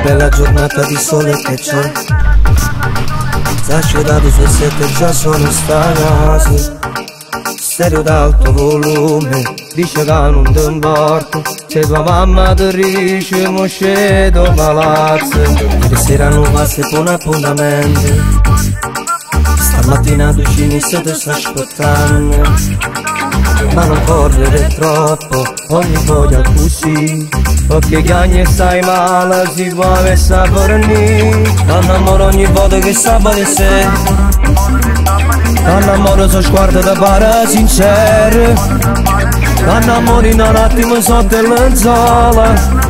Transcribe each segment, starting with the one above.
bella giornata di sole che c'è. Saccio dato su 7 già sono stati. Stereo d'alto volume, dice che non ti importa. Se tua mamma ti dice mo scedo palazzo. Ieri sera non passi per un appuntamento. Stamattina tu ci inizi ti sta aspettando. Ma non correre troppo, ogni voglia così. Perché cagni e stai male, si può avere sapore. T'annamoro ogni volta che sabato e sei. T'annamoro so sguardo da pare sincero. T'annamori in un attimo sotto il lenzuola.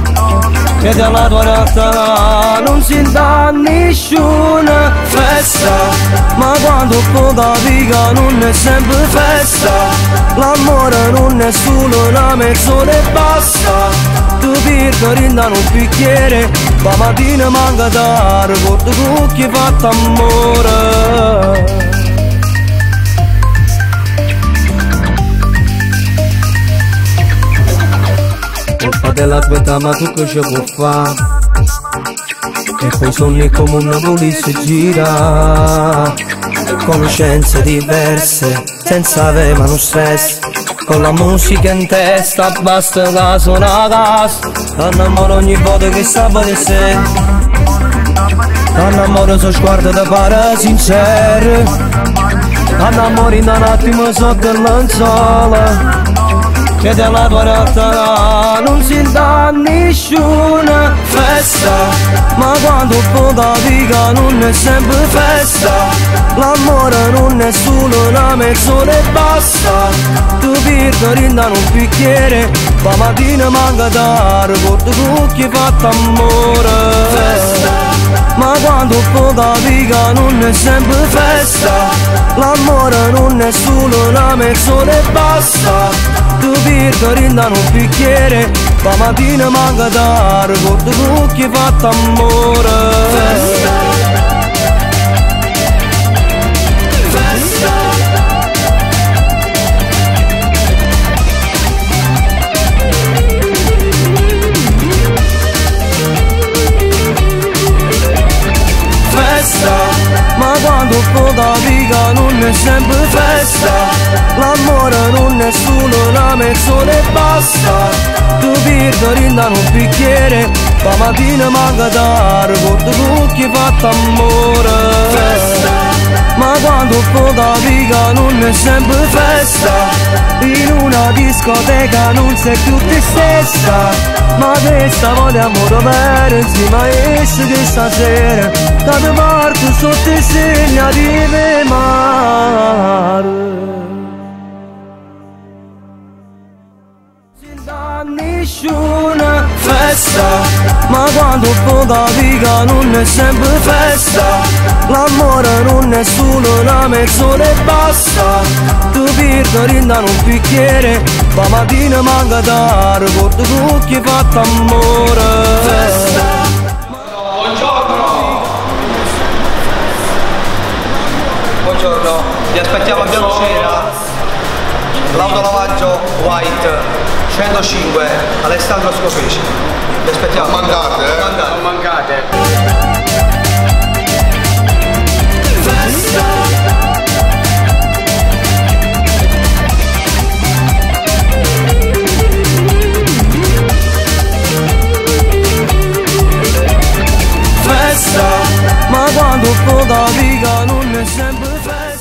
Che dalla tua realtà non si dà nessuna festa. Ma quando poi capica non è sempre festa. L'amore non è solo una mezz'ora e basta. Tu pirca rinda un bicchiere, la mattina manca da ricordo tu che hai fatto amore. Colpa della tua età ma tu che ci puoi fare? E poi sogni come una polizia gira. Conoscenze diverse, senza avere uno stress. Con la musica in testa basta che suona casa. T'annamoro ogni volta che sabato e sei. T'annamoro so sguardo da pare sincero. T'annamori in un attimo sotto il lenzuola. Che della tua realtà non si dà nessuna festa. Ma quando poi capica non è sempre festa. L'amore non è solo una mezz'ora e basta. Tu pirca rinda un bicchiere, la mattina manca da ricordo tu che hai fatto amore. Ma quando poi capica non è sempre festa. L'amore non è solo una mezz'ora e basta. Tu pirca rinda un bicchiere, la mattina manca da ricordo tu che hai fatto amore. Ma quando poi capica non è sempre festa. L'amore non è solo una mezz'ora e basta. Tu pirca rinda un bicchiere, la mattina manca da ricordo tu che hai fatto amore. Ma quando poi capica non è sempre festa. In una discoteca non sei più te stessa. Ma questa volta amore vero insieme a esse che stasera da te parte sotto i segni di me mare. Non si dà nessuna festa. Ma quando poi capica non è sempre festa. L'amore non è solo una mezz'ora e basta. Tu pirca rinda un bicchiere, la mattina manca da ricordo tu che hai fatto amore. Buongiorno, vi aspettiamo a Bianocera, l'autolavaggio White 105 Alessandro Scopeci. Vi aspettiamo. Non mancate, Non mancate. Ma quando poi capica non è sempre festa.